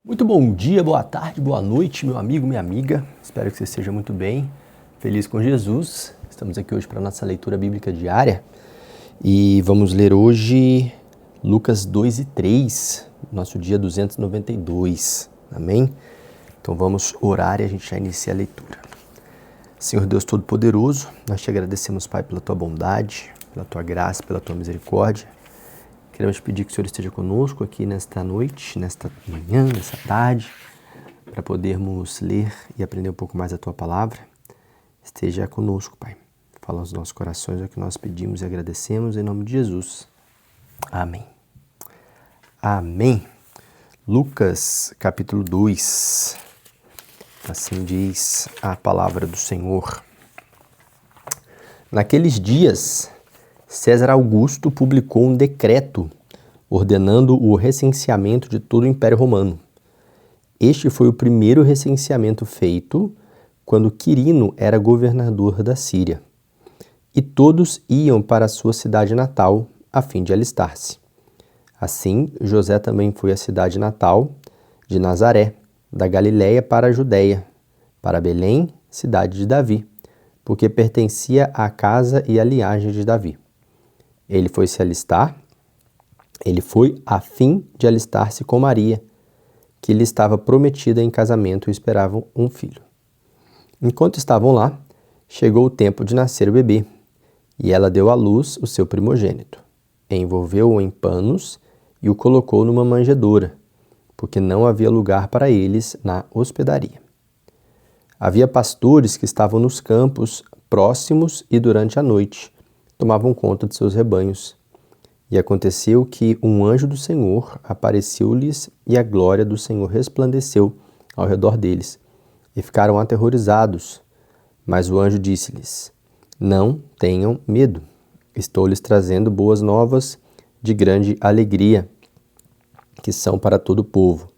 Muito bom dia, boa tarde, boa noite, meu amigo, minha amiga. Espero que você esteja muito bem, feliz com Jesus. Estamos aqui hoje para a nossa leitura bíblica diária e vamos ler hoje Lucas 2 e 3, nosso dia 292. Amém? Então vamos orar e a gente já inicia a leitura. Senhor Deus Todo-Poderoso, nós te agradecemos, Pai, pela tua bondade, pela tua graça, pela tua misericórdia. Queremos pedir que o Senhor esteja conosco aqui nesta noite, nesta manhã, nesta tarde, para podermos ler e aprender um pouco mais a Tua Palavra. Esteja conosco, Pai. Fala aos nossos corações o que nós pedimos e agradecemos em nome de Jesus. Amém. Amém. Lucas, capítulo 2. Assim diz a palavra do Senhor. Naqueles dias, César Augusto publicou um decreto ordenando o recenseamento de todo o Império Romano. Este foi o primeiro recenseamento feito quando Quirino era governador da Síria. E todos iam para a sua cidade natal a fim de alistar-se. Assim, José também foi à cidade natal de Nazaré, da Galiléia para a Judéia, para Belém, cidade de Davi, porque pertencia à casa e à linhagem de Davi. Ele foi a fim de alistar-se com Maria, que lhe estava prometida em casamento e esperavam um filho. Enquanto estavam lá, chegou o tempo de nascer o bebê, e ela deu à luz o seu primogênito. Envolveu-o em panos e o colocou numa manjedoura, porque não havia lugar para eles na hospedaria. Havia pastores que estavam nos campos próximos e durante a noite tomavam conta de seus rebanhos. E aconteceu que um anjo do Senhor apareceu-lhes e a glória do Senhor resplandeceu ao redor deles. E ficaram aterrorizados. Mas o anjo disse-lhes: Não tenham medo. Estou lhes trazendo boas novas de grande alegria, que são para todo o povo.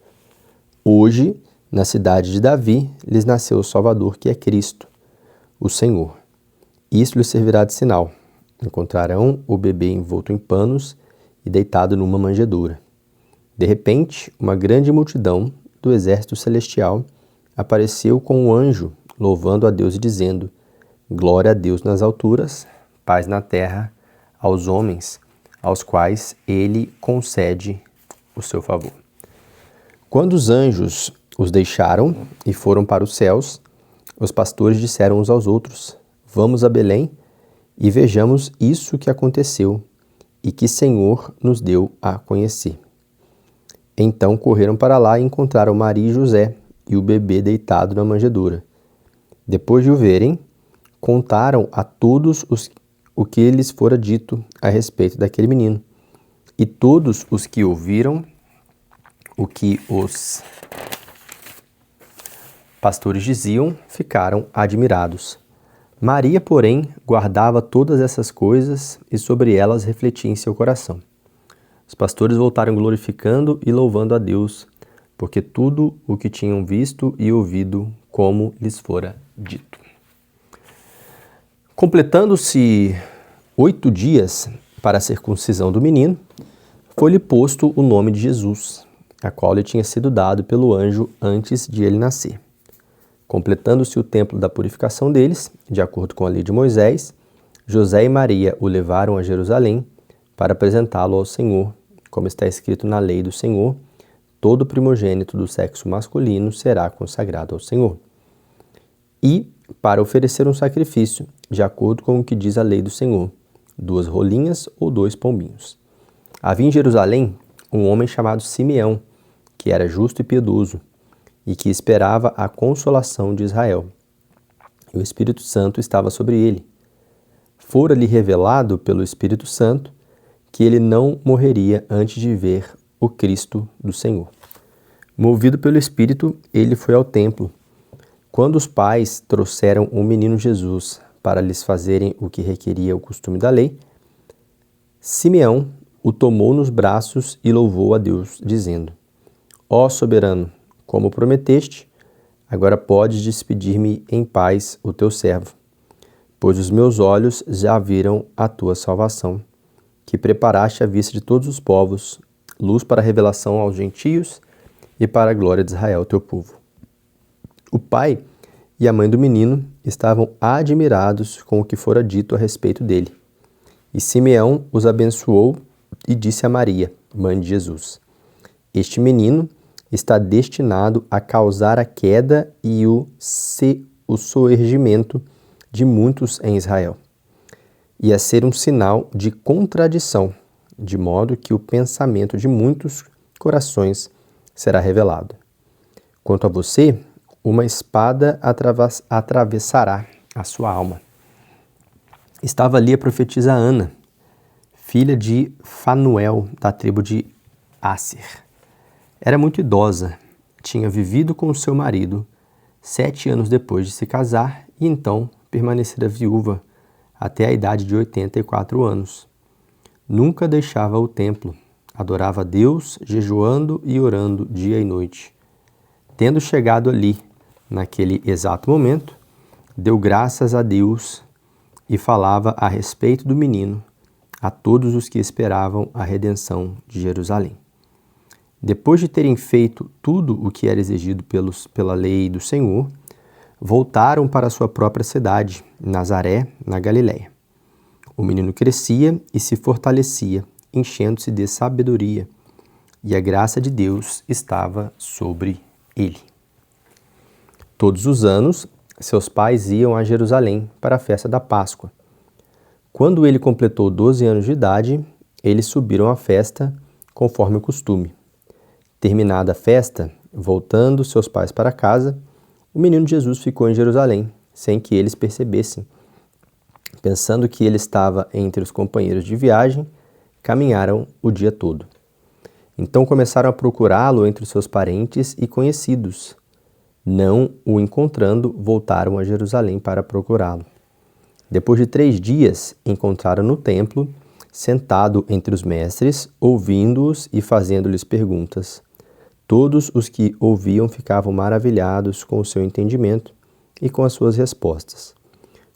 Hoje, na cidade de Davi, lhes nasceu o Salvador, que é Cristo, o Senhor. Isso lhes servirá de sinal. Encontrarão o bebê envolto em panos e deitado numa manjedoura. De repente, uma grande multidão do exército celestial apareceu com um anjo, louvando a Deus e dizendo: Glória a Deus nas alturas, paz na terra aos homens, aos quais ele concede o seu favor. Quando os anjos os deixaram e foram para os céus, os pastores disseram uns aos outros: Vamos a Belém e vejamos isso que aconteceu e que Senhor nos deu a conhecer. Então correram para lá e encontraram Maria e José e o bebê deitado na manjedoura. Depois de o verem, contaram a todos o que lhes fora dito a respeito daquele menino. E todos os que ouviram o que os pastores diziam ficaram admirados. Maria, porém, guardava todas essas coisas e sobre elas refletia em seu coração. Os pastores voltaram glorificando e louvando a Deus, porque tudo o que tinham visto e ouvido, como lhes fora dito. Completando-se 8 dias para a circuncisão do menino, foi-lhe posto o nome de Jesus, a qual lhe tinha sido dado pelo anjo antes de ele nascer. Completando-se o tempo da purificação deles, de acordo com a lei de Moisés, José e Maria o levaram a Jerusalém para apresentá-lo ao Senhor, como está escrito na lei do Senhor: todo primogênito do sexo masculino será consagrado ao Senhor. E para oferecer um sacrifício, de acordo com o que diz a lei do Senhor, 2 rolinhas ou 2 pombinhos. Havia em Jerusalém um homem chamado Simeão, que era justo e piedoso, e que esperava a consolação de Israel. E o Espírito Santo estava sobre ele. Fora-lhe revelado pelo Espírito Santo que ele não morreria antes de ver o Cristo do Senhor. Movido pelo Espírito, ele foi ao templo. Quando os pais trouxeram o menino Jesus para lhes fazerem o que requeria o costume da lei, Simeão o tomou nos braços e louvou a Deus, dizendo: Ó soberano, como prometeste, agora podes despedir-me em paz, o teu servo, pois os meus olhos já viram a tua salvação, que preparaste à vista de todos os povos, luz para a revelação aos gentios e para a glória de Israel, teu povo. O pai e a mãe do menino estavam admirados com o que fora dito a respeito dele. E Simeão os abençoou e disse a Maria, mãe de Jesus: Este menino está destinado a causar a queda e o soergimento de muitos em Israel, e a ser um sinal de contradição, de modo que o pensamento de muitos corações será revelado. Quanto a você, uma espada atravessará a sua alma. Estava ali a profetisa Ana, filha de Fanuel, da tribo de Asser. Era muito idosa, tinha vivido com o seu marido 7 anos depois de se casar e então permanecera viúva até a idade de 84 anos. Nunca deixava o templo, adorava a Deus, jejuando e orando dia e noite. Tendo chegado ali, naquele exato momento, deu graças a Deus e falava a respeito do menino a todos os que esperavam a redenção de Jerusalém. Depois de terem feito tudo o que era exigido pela lei do Senhor, voltaram para sua própria cidade, Nazaré, na Galiléia. O menino crescia e se fortalecia, enchendo-se de sabedoria, e a graça de Deus estava sobre ele. Todos os anos, seus pais iam a Jerusalém para a festa da Páscoa. Quando ele completou 12 anos de idade, eles subiram à festa conforme o costume. Terminada a festa, voltando seus pais para casa, o menino Jesus ficou em Jerusalém, sem que eles percebessem. Pensando que ele estava entre os companheiros de viagem, caminharam o dia todo. Então começaram a procurá-lo entre os seus parentes e conhecidos. Não o encontrando, voltaram a Jerusalém para procurá-lo. Depois de 3 dias, encontraram no templo, sentado entre os mestres, ouvindo-os e fazendo-lhes perguntas. Todos os que ouviam ficavam maravilhados com o seu entendimento e com as suas respostas.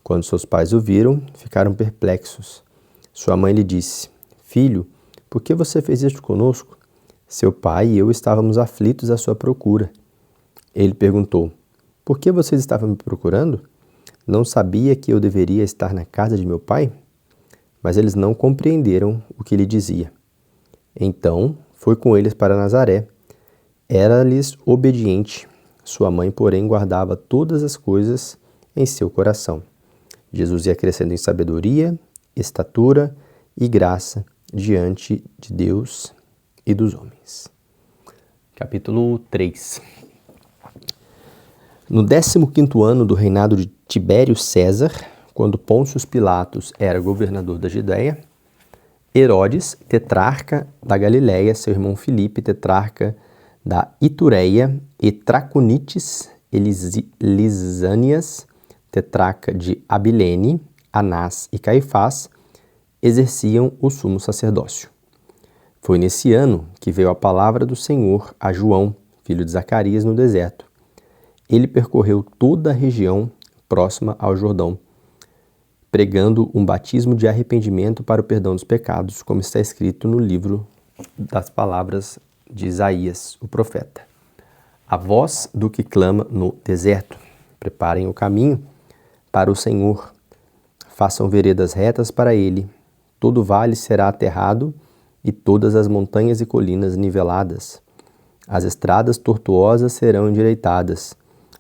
Quando seus pais o viram, ficaram perplexos. Sua mãe lhe disse: Filho, por que você fez isto conosco? Seu pai e eu estávamos aflitos à sua procura. Ele perguntou: Por que vocês estavam me procurando? Não sabia que eu deveria estar na casa de meu pai? Mas eles não compreenderam o que lhe dizia. Então foi com eles para Nazaré. Era-lhes obediente. Sua mãe, porém, guardava todas as coisas em seu coração. Jesus ia crescendo em sabedoria, estatura e graça diante de Deus e dos homens. Capítulo 3. No 15º ano do reinado de Tibério César, quando Pôncio Pilatos era governador da Judéia, Herodes, tetrarca da Galiléia, seu irmão Filipe, tetrarca da Itureia, e Traconites e Lisânias, tetrarca de Abilene, Anás e Caifás, exerciam o sumo sacerdócio. Foi nesse ano que veio a palavra do Senhor a João, filho de Zacarias, no deserto. Ele percorreu toda a região próxima ao Jordão, pregando um batismo de arrependimento para o perdão dos pecados, como está escrito no livro das palavras de Isaías, o profeta. A voz do que clama no deserto: preparem o caminho para o Senhor, façam veredas retas para ele. Todo vale será aterrado e todas as montanhas e colinas niveladas. As estradas tortuosas serão endireitadas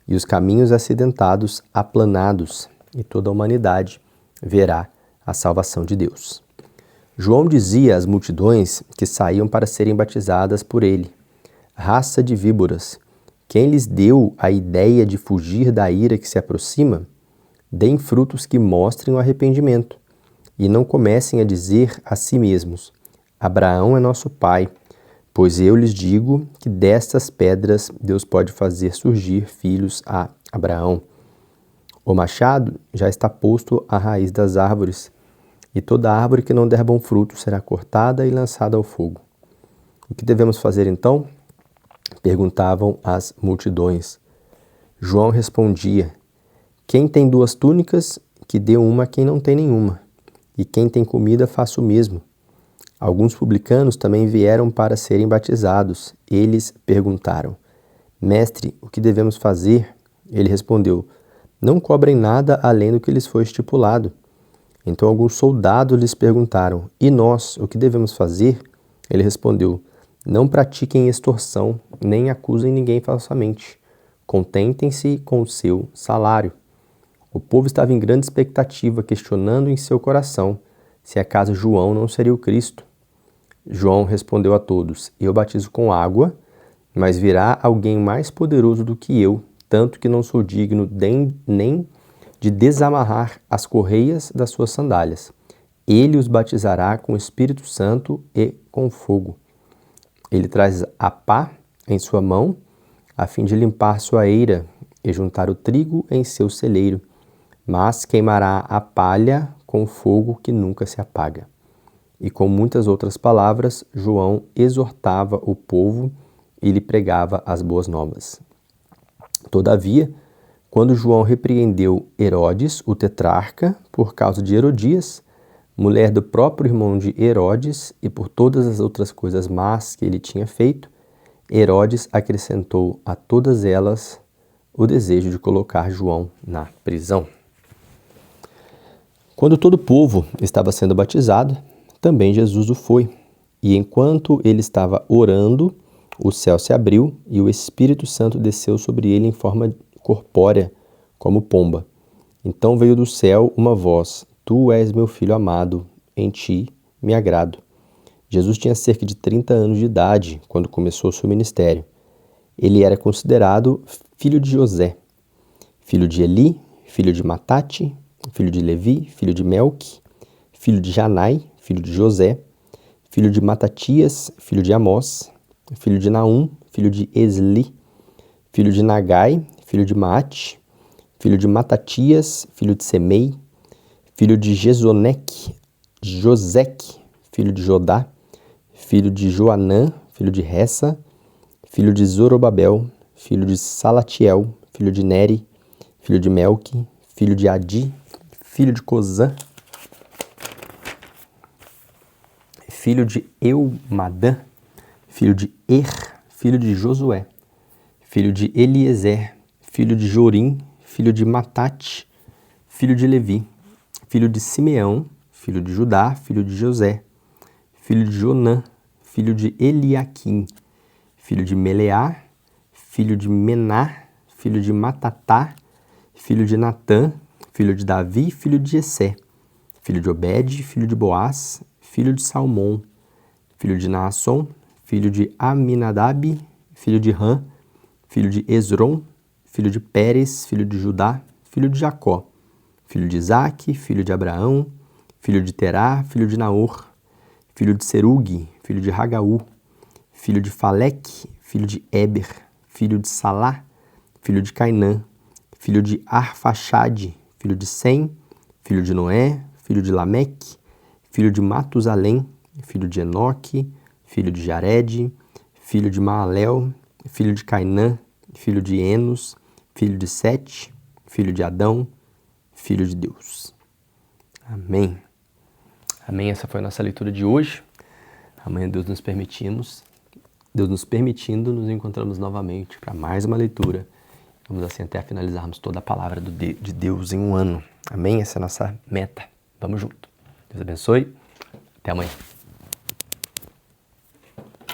e os caminhos acidentados aplanados, e toda a humanidade verá a salvação de Deus. João dizia às multidões que saíam para serem batizadas por ele: Raça de víboras, quem lhes deu a ideia de fugir da ira que se aproxima? Deem frutos que mostrem o arrependimento, e não comecem a dizer a si mesmos: Abraão é nosso pai, pois eu lhes digo que destas pedras Deus pode fazer surgir filhos a Abraão. O machado já está posto à raiz das árvores, e toda árvore que não der bom fruto será cortada e lançada ao fogo. O que devemos fazer então? Perguntavam as multidões. João respondia: Quem tem 2 túnicas, que dê uma a quem não tem nenhuma, e quem tem comida, faça o mesmo. Alguns publicanos também vieram para serem batizados. Eles perguntaram: Mestre, o que devemos fazer? Ele respondeu: Não cobrem nada além do que lhes foi estipulado. Então alguns soldados lhes perguntaram: E nós, o que devemos fazer? Ele respondeu: Não pratiquem extorsão, nem acusem ninguém falsamente. Contentem-se com o seu salário. O povo estava em grande expectativa, questionando em seu coração se acaso João não seria o Cristo. João respondeu a todos: Eu batizo com água, mas virá alguém mais poderoso do que eu, tanto que não sou digno nem de desamarrar as correias das suas sandálias. Ele os batizará com o Espírito Santo e com fogo. Ele traz a pá em sua mão, a fim de limpar sua eira e juntar o trigo em seu celeiro, mas queimará a palha com fogo que nunca se apaga. E com muitas outras palavras, João exortava o povo e lhe pregava as boas novas. Todavia, quando João repreendeu Herodes, o tetrarca, por causa de Herodias, mulher do próprio irmão de Herodes, e por todas as outras coisas más que ele tinha feito, Herodes acrescentou a todas elas o desejo de colocar João na prisão. Quando todo o povo estava sendo batizado, também Jesus o foi. E enquanto ele estava orando, o céu se abriu e o Espírito Santo desceu sobre ele em forma corpórea, como pomba. Então veio do céu uma voz: Tu és meu filho amado, em ti me agrado. Jesus tinha cerca de 30 anos de idade quando começou seu ministério. Ele era considerado filho de José, filho de Eli, filho de Matate, filho de Levi, filho de Melque, filho de Janai, filho de José, filho de Matatias, filho de Amós, filho de Naum, filho de Esli, filho de Nagai, filho de Maate, filho de Matatias, filho de Semei, filho de Jesoneque, Joseque, filho de Jodá, filho de Joanã, filho de Ressa, filho de Zorobabel, filho de Salatiel, filho de Neri, filho de Melque, filho de Adi, filho de Cozã, filho de Eumadã, filho de filho de Josué, filho de Eliezer, filho de Jorim, filho de Matate, filho de Levi, filho de Simeão, filho de Judá, filho de José, filho de Jonã, filho de Eliaquim, filho de Meleá, filho de Mená, filho de Matatá, filho de Natã, filho de Davi, filho de Jessé, filho de Obed, filho de Boaz, filho de Salmão, filho de Naasson, filho de Aminadab, filho de Rã, filho de Esrom, filho de Pérez, filho de Judá, filho de Jacó, filho de Isaque, filho de Abraão, filho de Terá, filho de Naor, filho de Serugue, filho de Ragaú, filho de Faleque, filho de Éber, filho de Salá, filho de Cainã, filho de Arfaxade, filho de Sem, filho de Noé, filho de Lameque, filho de Matusalém, filho de Enoque, filho de Jared, filho de Maalel, filho de Cainã, filho de Enos, filho de Sete, filho de Adão, filho de Deus. Amém. Amém. Essa foi a nossa leitura de hoje. Amanhã, Deus nos permitindo, nos encontramos novamente para mais uma leitura. Vamos assim até finalizarmos toda a palavra de Deus em um ano. Amém? Essa é a nossa meta. Vamos junto. Deus abençoe. Até amanhã.